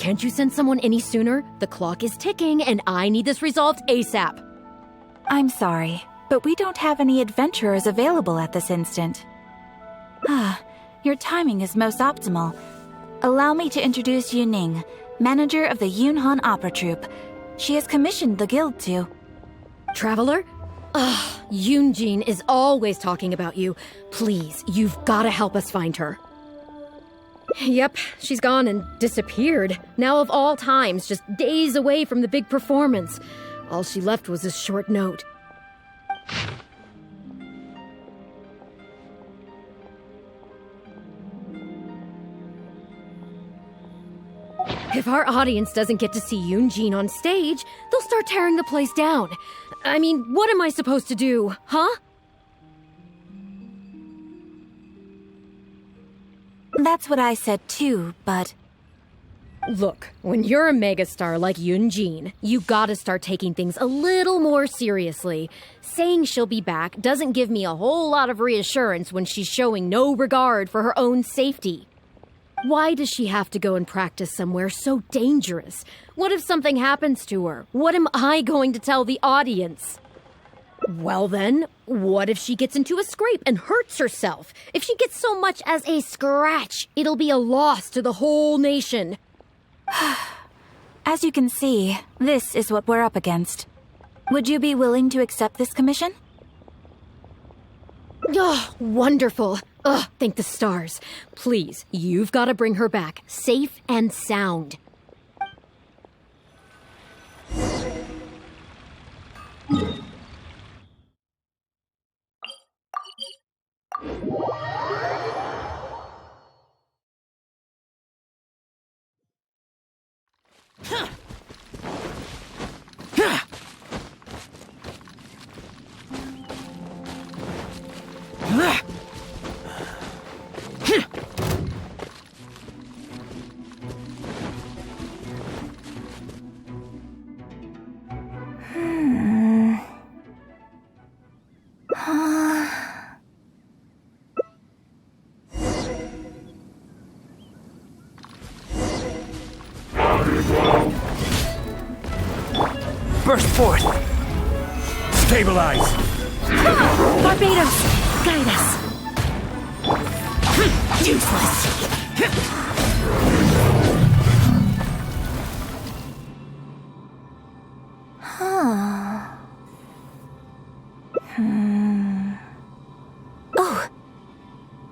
Can't you send someone any sooner? The clock is ticking and I need this resolved ASAP. I'm sorry, but we don't have any adventurers available at this instant. Your timing is most optimal. Allow me to introduce Yuning, manager of the Yunhan Opera Troupe. She has commissioned the guild to... Traveler? Yunjin is always talking about you. Please, you've gotta help us find her. Yep, she's gone and disappeared. Now of all times, just days away from the big performance. All she left was a short note. If our audience doesn't get to see Yunjin on stage, they'll start tearing the place down. I mean, what am I supposed to do, huh? That's what I said too, but... Look, when you're a megastar like Yunjin, you gotta start taking things a little more seriously. Saying she'll be back doesn't give me a whole lot of reassurance when she's showing no regard for her own safety. Why does she have to go and practice somewhere so dangerous? What if something happens to her? What am I going to tell the audience? Well then, what if she gets into a scrape and hurts herself? If she gets so much as a scratch, it'll be a loss to the whole nation. As you can see, this is what we're up against. Would you be willing to accept this commission? Oh, wonderful. Thank the stars. Please, you've got to bring her back, safe and sound. Burst forth! Stabilize! Barbados, guide us. Useless. Oh,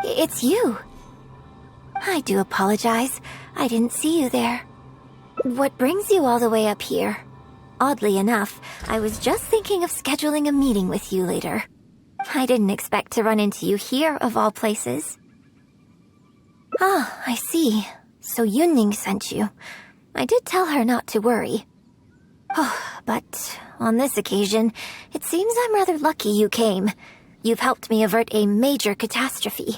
it's you. I do apologize. I didn't see you there. What brings you all the way up here? Oddly enough, I was just thinking of scheduling a meeting with you later. I didn't expect to run into you here, of all places. Ah, I see. So Yuning sent you. I did tell her not to worry. Oh, but on this occasion, it seems I'm rather lucky you came. You've helped me avert a major catastrophe.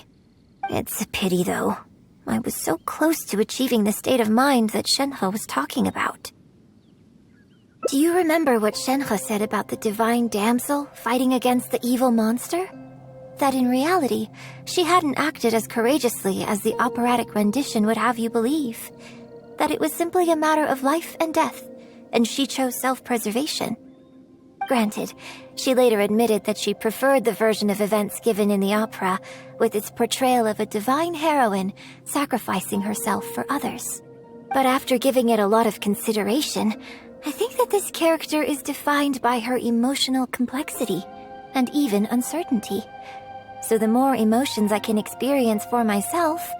It's a pity, though. I was so close to achieving the state of mind that Shenhe was talking about. Do you remember what Shenhe said about the divine damsel fighting against the evil monster? That in reality, she hadn't acted as courageously as the operatic rendition would have you believe. That it was simply a matter of life and death, and she chose self-preservation. Granted, she later admitted that she preferred the version of events given in the opera, with its portrayal of a divine heroine sacrificing herself for others. But after giving it a lot of consideration, I think that this character is defined by her emotional complexity, and even uncertainty. So the more emotions I can experience for myself,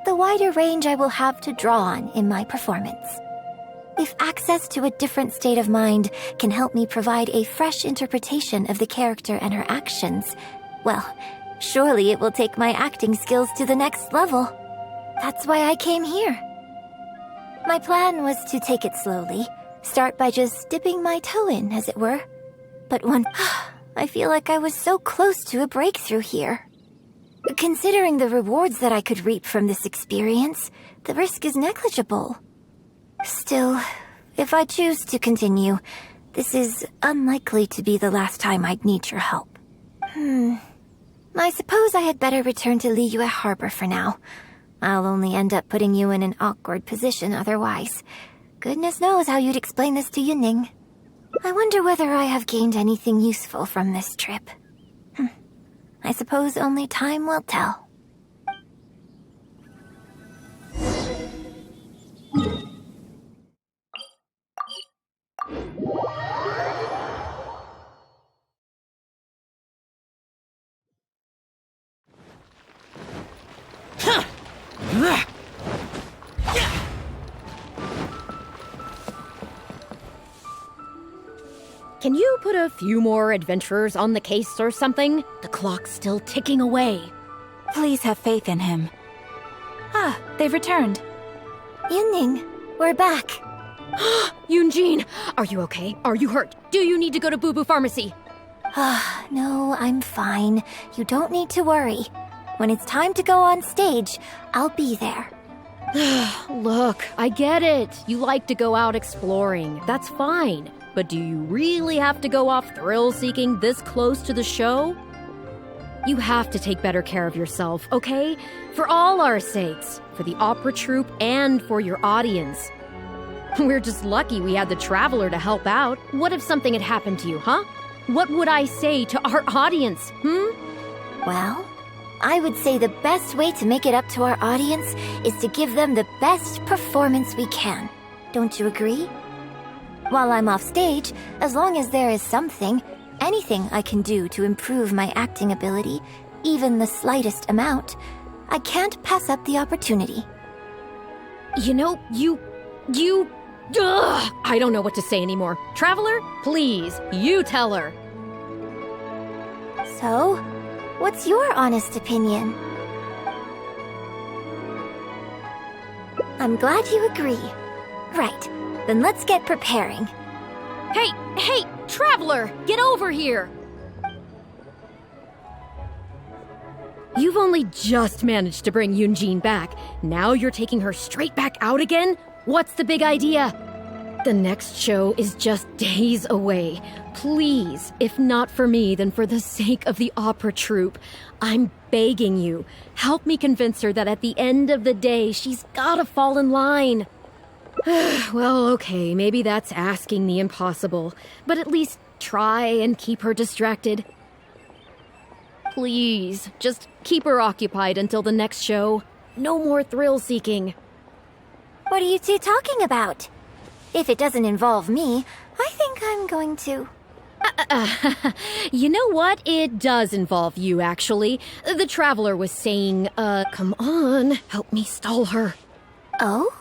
the wider range I will have to draw on in my performance. If access to a different state of mind can help me provide a fresh interpretation of the character and her actions, well, surely it will take my acting skills to the next level. That's why I came here. My plan was to take it slowly, start by just dipping my toe in, as it were. But I feel like I was so close to a breakthrough here. Considering the rewards that I could reap from this experience, the risk is negligible. Still, if I choose to continue, this is unlikely to be the last time I'd need your help. I suppose I had better return to Liyue Harbor for now. I'll only end up putting you in an awkward position otherwise. Goodness knows how you'd explain this to Yunning. I wonder whether I have gained anything useful from this trip. I suppose only time will tell. Can you put a few more adventurers on the case or something? The clock's still ticking away. Please have faith in him. Ah, they've returned. Yunning, we're back. Yunjin, are you okay? Are you hurt? Do you need to go to Boo Boo Pharmacy? No, I'm fine. You don't need to worry. When it's time to go on stage, I'll be there. Look, I get it. You like to go out exploring. That's fine. But do you really have to go off thrill-seeking this close to the show? You have to take better care of yourself, okay? For all our sakes. For the opera troupe and for your audience. We're just lucky we had the Traveler to help out. What if something had happened to you, huh? What would I say to our audience, Well, I would say the best way to make it up to our audience is to give them the best performance we can. Don't you agree? While I'm off stage, as long as there is something, anything I can do to improve my acting ability, even the slightest amount, I can't pass up the opportunity. You know, I don't know what to say anymore. Traveler, please, you tell her. So, what's your honest opinion? I'm glad you agree. Right, then let's get preparing. Hey, Traveler, get over here! You've only just managed to bring Yunjin back. Now you're taking her straight back out again? What's the big idea? The next show is just days away. Please, if not for me, then for the sake of the opera troupe, I'm begging you, help me convince her that at the end of the day, she's gotta fall in line. Well, okay, maybe that's asking the impossible, but at least try and keep her distracted. Please, just keep her occupied until the next show. No more thrill-seeking. What are you two talking about? If it doesn't involve me, I think I'm going to... You know what? It does involve you, actually. The Traveler was saying, come on, help me stall her. Oh?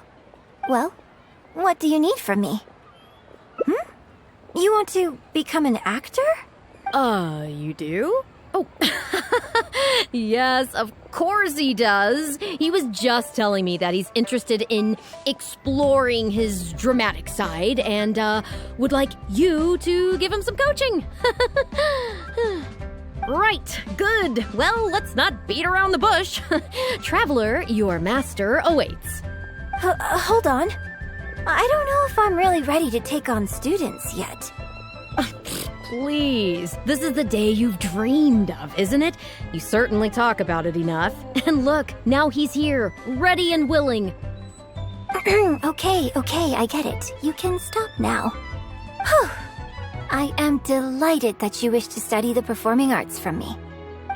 Well, what do you need from me? You want to become an actor? You do? Oh, yes, of course he does. He was just telling me that he's interested in exploring his dramatic side and would like you to give him some coaching. Right, good. Well, let's not beat around the bush. Traveler, your master awaits. Hold on. I don't know if I'm really ready to take on students yet. Please, this is the day you've dreamed of, isn't it? You certainly talk about it enough. And look, now he's here, ready and willing. Okay, I get it. You can stop now. Whew. I am delighted that you wish to study the performing arts from me.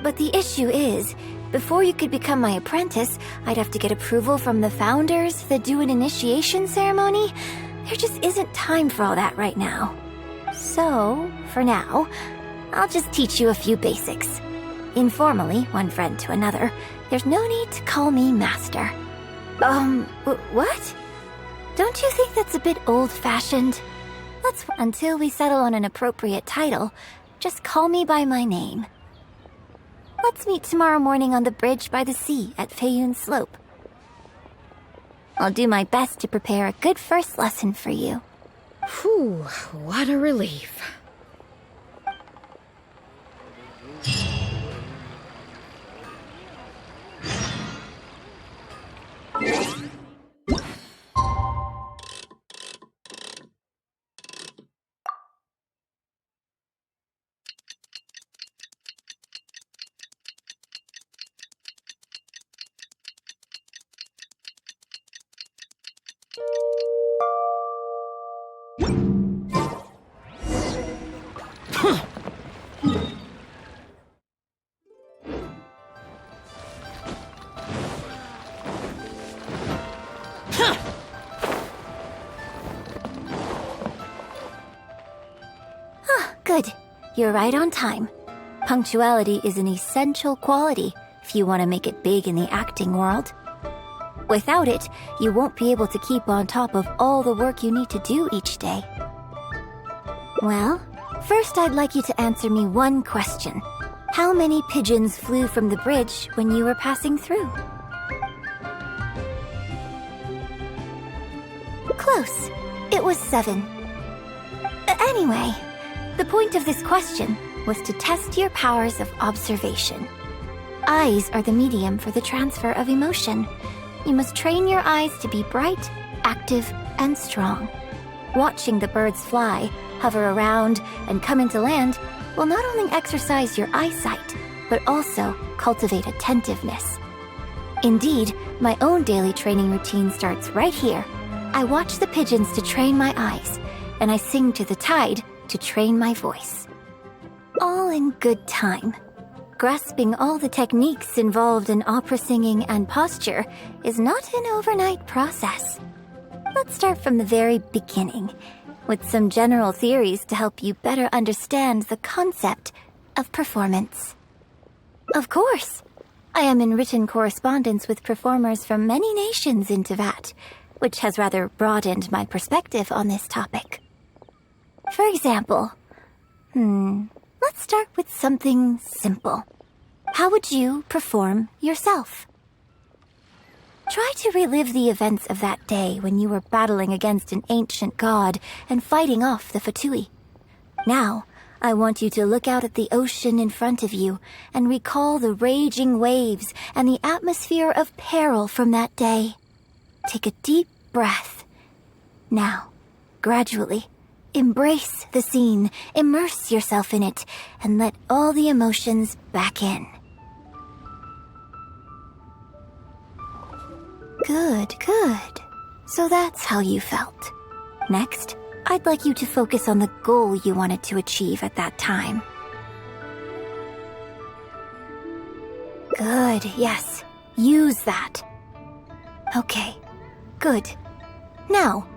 But the issue is, before you could become my apprentice, I'd have to get approval from the founders to do an initiation ceremony. There just isn't time for all that right now. So, for now, I'll just teach you a few basics. Informally, one friend to another, there's no need to call me master. What? Don't you think that's a bit old-fashioned? Until we settle on an appropriate title, just call me by my name. Let's meet tomorrow morning on the bridge by the sea at Feiyun Slope. I'll do my best to prepare a good first lesson for you. Whew, what a relief. you're right on time. Punctuality is an essential quality if you want to make it big in the acting world. Without it, you won't be able to keep on top of all the work you need to do each day. Well, first I'd like you to answer me one question. How many pigeons flew from the bridge when you were passing through? Close. It was 7. Anyway, the point of this question was to test your powers of observation. Eyes are the medium for the transfer of emotion. You must train your eyes to be bright, active, and strong. Watching the birds fly, hover around, and come into land will not only exercise your eyesight, but also cultivate attentiveness. Indeed, my own daily training routine starts right here. I watch the pigeons to train my eyes, and I sing to the tide to train my voice. All in good time. Grasping all the techniques involved in opera singing and posture is not an overnight process. Let's start from the very beginning, with some general theories to help you better understand the concept of performance. Of course, I am in written correspondence with performers from many nations in Teyvat, which has rather broadened my perspective on this topic. For example, let's start with something simple. How would you perform yourself? Try to relive the events of that day when you were battling against an ancient god and fighting off the Fatui. Now, I want you to look out at the ocean in front of you and recall the raging waves and the atmosphere of peril from that day. Take a deep breath. Now, gradually, embrace the scene, immerse yourself in it, and let all the emotions back in. Good, good. So that's how you felt. Next, I'd like you to focus on the goal you wanted to achieve at that time. Good, yes. Use that. Okay, good. Now,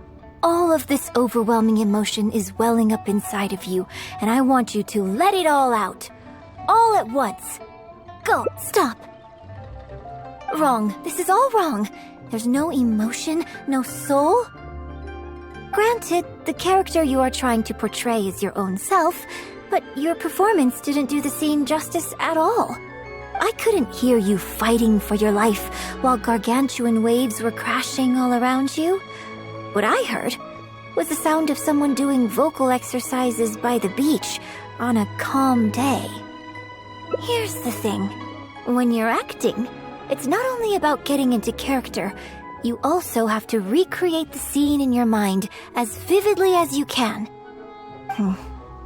all of this overwhelming emotion is welling up inside of you, and I want you to let it all out. All at once. Go, stop. Wrong. This is all wrong. There's no emotion, no soul. Granted, the character you are trying to portray is your own self, but your performance didn't do the scene justice at all. I couldn't hear you fighting for your life while gargantuan waves were crashing all around you. What I heard was the sound of someone doing vocal exercises by the beach on a calm day. Here's the thing. When you're acting, it's not only about getting into character, you also have to recreate the scene in your mind as vividly as you can.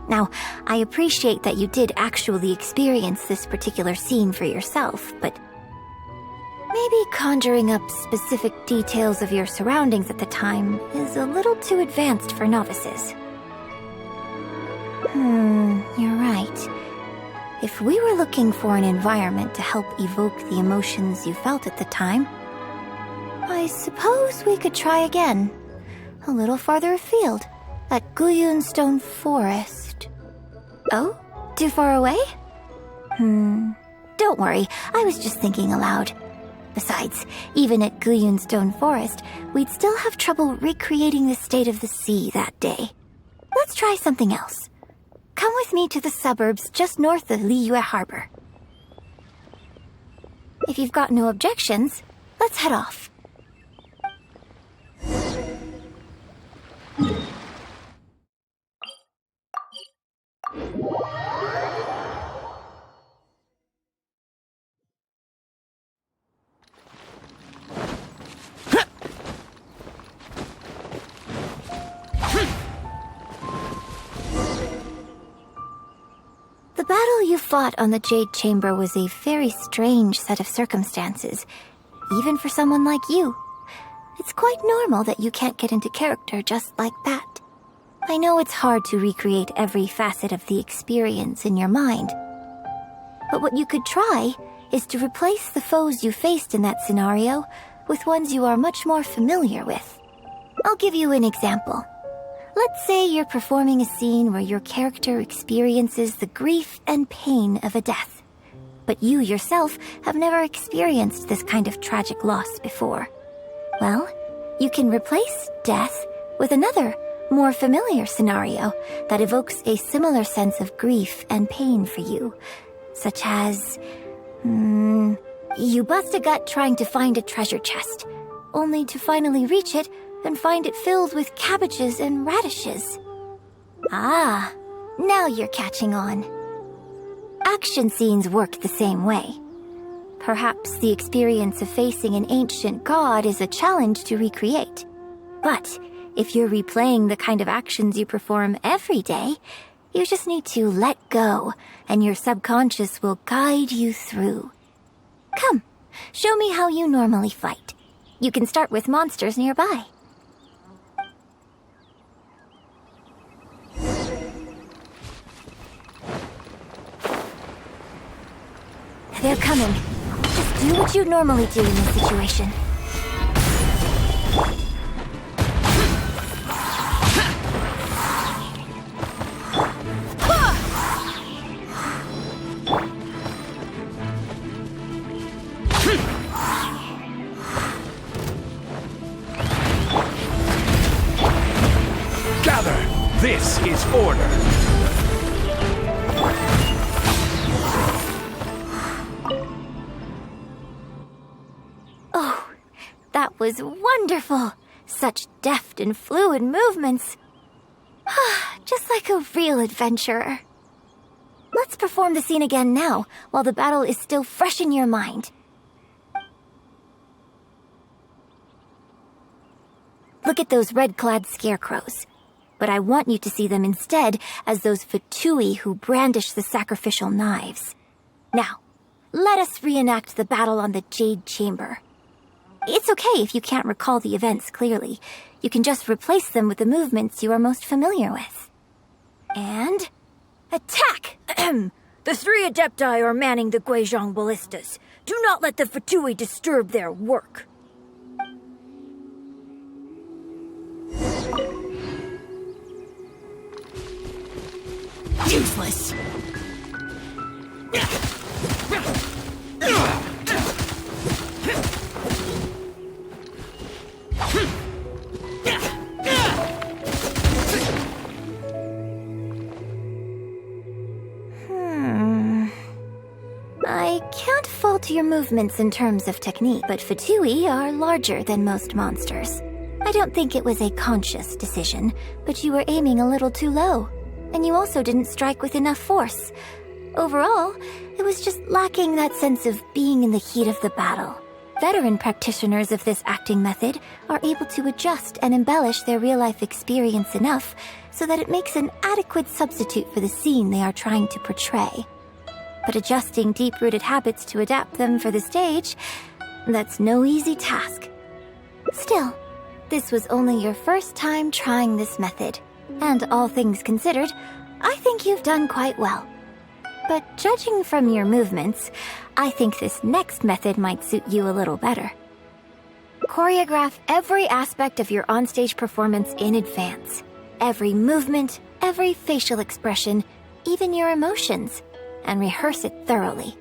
Now, I appreciate that you did actually experience this particular scene for yourself, but maybe conjuring up specific details of your surroundings at the time is a little too advanced for novices. You're right. If we were looking for an environment to help evoke the emotions you felt at the time, I suppose we could try again, a little farther afield, at Guyun Stone Forest. Oh? Too far away? Don't worry, I was just thinking aloud. Besides, even at Guyun Stone Forest, we'd still have trouble recreating the state of the sea that day. Let's try something else. Come with me to the suburbs just north of Liyue Harbor. If you've got no objections, let's head off. The battle you fought on the Jade Chamber was a very strange set of circumstances, even for someone like you. It's quite normal that you can't get into character just like that. I know it's hard to recreate every facet of the experience in your mind, but what you could try is to replace the foes you faced in that scenario with ones you are much more familiar with. I'll give you an example. Let's say you're performing a scene where your character experiences the grief and pain of a death. But you yourself have never experienced this kind of tragic loss before. Well, you can replace death with another, more familiar scenario that evokes a similar sense of grief and pain for you, such as, you bust a gut trying to find a treasure chest, only to finally reach it and find it filled with cabbages and radishes. Ah, now you're catching on. Action scenes work the same way. Perhaps the experience of facing an ancient god is a challenge to recreate. But if you're replaying the kind of actions you perform every day, you just need to let go, and your subconscious will guide you through. Come, show me how you normally fight. You can start with monsters nearby. They're coming. Just do what you normally do in this situation. Gather! This is order! Oh, that was wonderful! Such deft and fluid movements. Just like a real adventurer. Let's perform the scene again now, while the battle is still fresh in your mind. Look at those red-clad scarecrows. But I want you to see them instead as those Fatui who brandish the sacrificial knives. Now, let us reenact the battle on the Jade Chamber. It's okay if you can't recall the events clearly. You can just replace them with the movements you are most familiar with. And... attack! The 3 Adepti are manning the Guizhong ballistas. Do not let the Fatui disturb their work. Useless! I can't fault your movements in terms of technique, but Fatui are larger than most monsters. I don't think it was a conscious decision, but you were aiming a little too low. And you also didn't strike with enough force. Overall, it was just lacking that sense of being in the heat of the battle. Veteran practitioners of this acting method are able to adjust and embellish their real-life experience enough so that it makes an adequate substitute for the scene they are trying to portray. But adjusting deep-rooted habits to adapt them for the stage, that's no easy task. Still, this was only your first time trying this method. And all things considered, I think you've done quite well. But judging from your movements, I think this next method might suit you a little better. Choreograph every aspect of your onstage performance in advance. Every movement, every facial expression, even your emotions, and rehearse it thoroughly.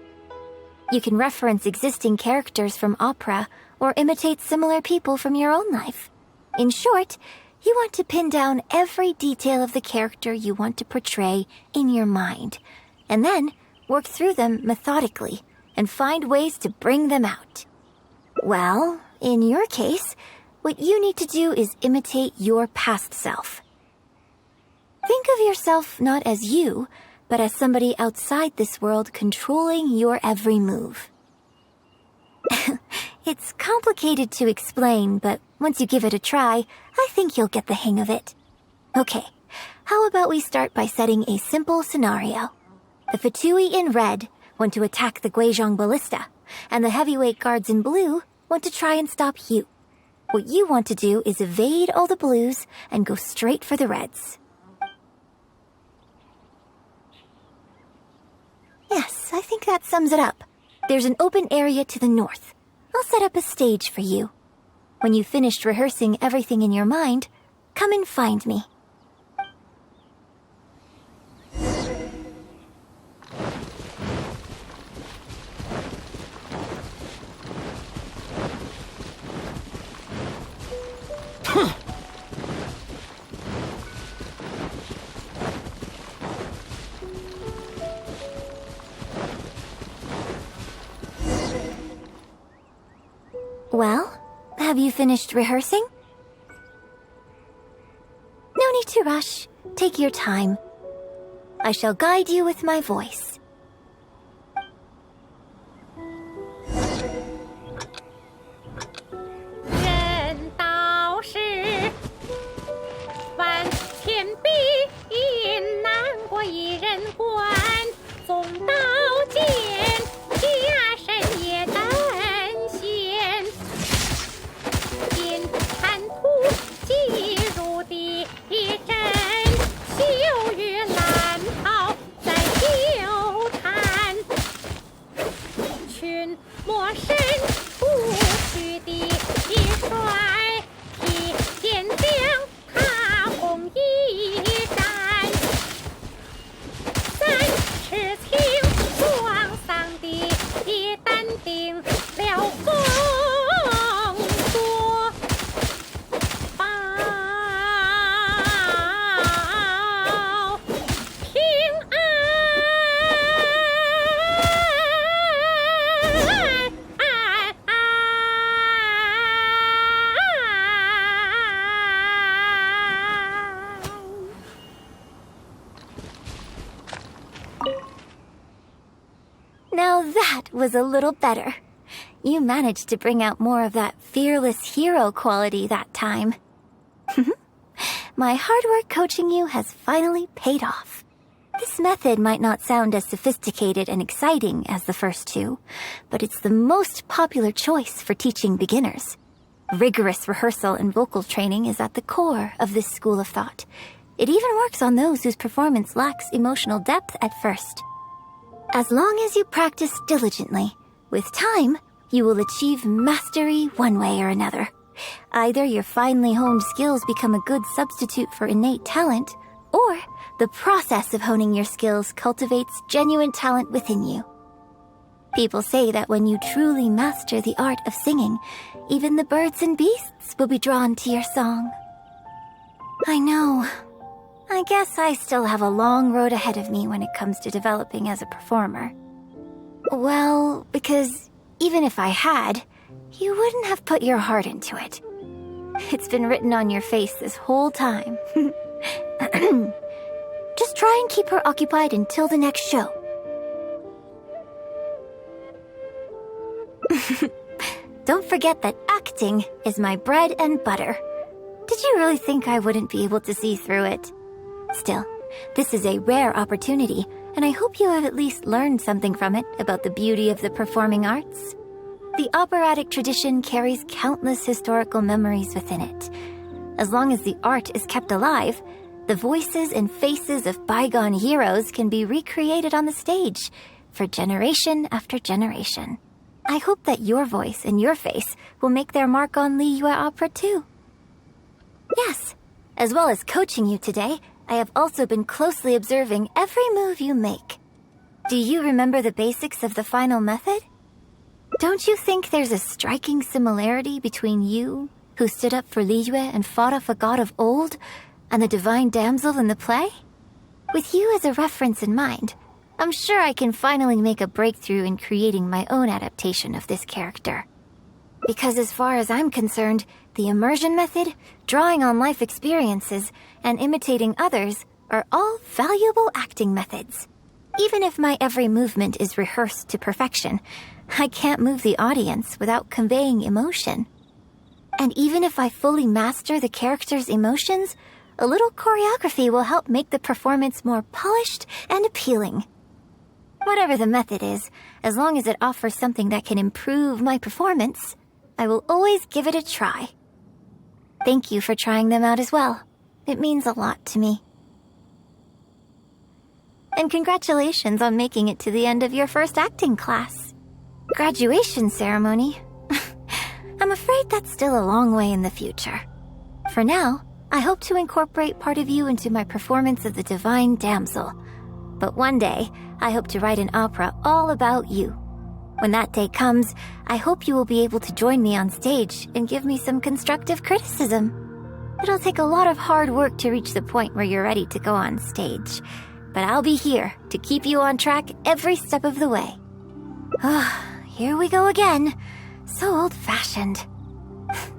You can reference existing characters from opera or imitate similar people from your own life. In short, you want to pin down every detail of the character you want to portray in your mind, and then work through them methodically and find ways to bring them out. Well, in your case, what you need to do is imitate your past self. Think of yourself not as you, but as somebody outside this world controlling your every move. It's complicated to explain, but once you give it a try, I think you'll get the hang of it. Okay, how about we start by setting a simple scenario. The Fatui in red want to attack the Guizhong ballista, and the heavyweight guards in blue want to try and stop you. What you want to do is evade all the blues and go straight for the reds. Yes, I think that sums it up. There's an open area to the north. I'll set up a stage for you. When you've finished rehearsing everything in your mind, come and find me. Well, have you finished rehearsing? No need to rush. Take your time. I shall guide you with my voice. 人道是万千比阴，难过一人关。纵刀剑，家身也担险。金滩土，击入地震。秋雨蓝袍在纠缠。群魔神不须的帅，披剑将踏红一战。三尺青，壮丧的淡定了风波报。平Now that was a little better. You managed to bring out more of that fearless hero quality that time. My hard work coaching you has finally paid off. This method might not sound as sophisticated and exciting as the first two, but it's the most popular choice for teaching beginners. Rigorous rehearsal and vocal training is at the core of this school of thought. It even works on those whose performance lacks emotional depth at first. As long as you practice diligently, with time, you will achieve mastery one way or another. Either your finely honed skills become a good substitute for innate talent, or the process of honing your skills cultivates genuine talent within you. People say that when you truly master the art of singing, even the birds and beasts will be drawn to your song. I know. I guess I still have a long road ahead of me when it comes to developing as a performer. Well, because even if I had, you wouldn't have put your heart into it. It's been written on your face this whole time. Just try and keep her occupied until the next show. Don't forget that acting is my bread and butter. Did you really think I wouldn't be able to see through it? Still, this is a rare opportunity, and I hope you have at least learned something from it about the beauty of the performing arts. The operatic tradition carries countless historical memories within it. As long as the art is kept alive, the voices and faces of bygone heroes can be recreated on the stage for generation after generation. I hope that your voice and your face will make their mark on Liyue opera too. Yes, as well as coaching you today, I have also been closely observing every move you make. Do you remember the basics of the final method? Don't you think there's a striking similarity between you, who stood up for Liyue and fought off a god of old, and the divine damsel in the play? With you as a reference in mind, I'm sure I can finally make a breakthrough in creating my own adaptation of this character. Because as far as I'm concerned, the immersion method, drawing on life experiences, and imitating others are all valuable acting methods. Even if my every movement is rehearsed to perfection, I can't move the audience without conveying emotion. And even if I fully master the character's emotions, a little choreography will help make the performance more polished and appealing. Whatever the method is, as long as it offers something that can improve my performance, I will always give it a try. Thank you for trying them out as well. It means a lot to me. And congratulations on making it to the end of your first acting class. Graduation ceremony? I'm afraid that's still a long way in the future. For now, I hope to incorporate part of you into my performance of the Divine Damsel. But one day, I hope to write an opera all about you. When that day comes, I hope you will be able to join me on stage and give me some constructive criticism. It'll take a lot of hard work to reach the point where you're ready to go on stage. But I'll be here to keep you on track every step of the way. Here we go again. So old-fashioned.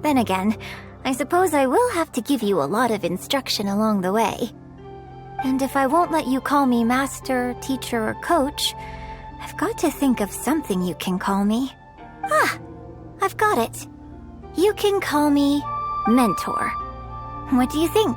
Then again, I suppose I will have to give you a lot of instruction along the way. And if I won't let you call me master, teacher, or coach, I've got to think of something you can call me. Ah, I've got it. You can call me mentor. What do you think?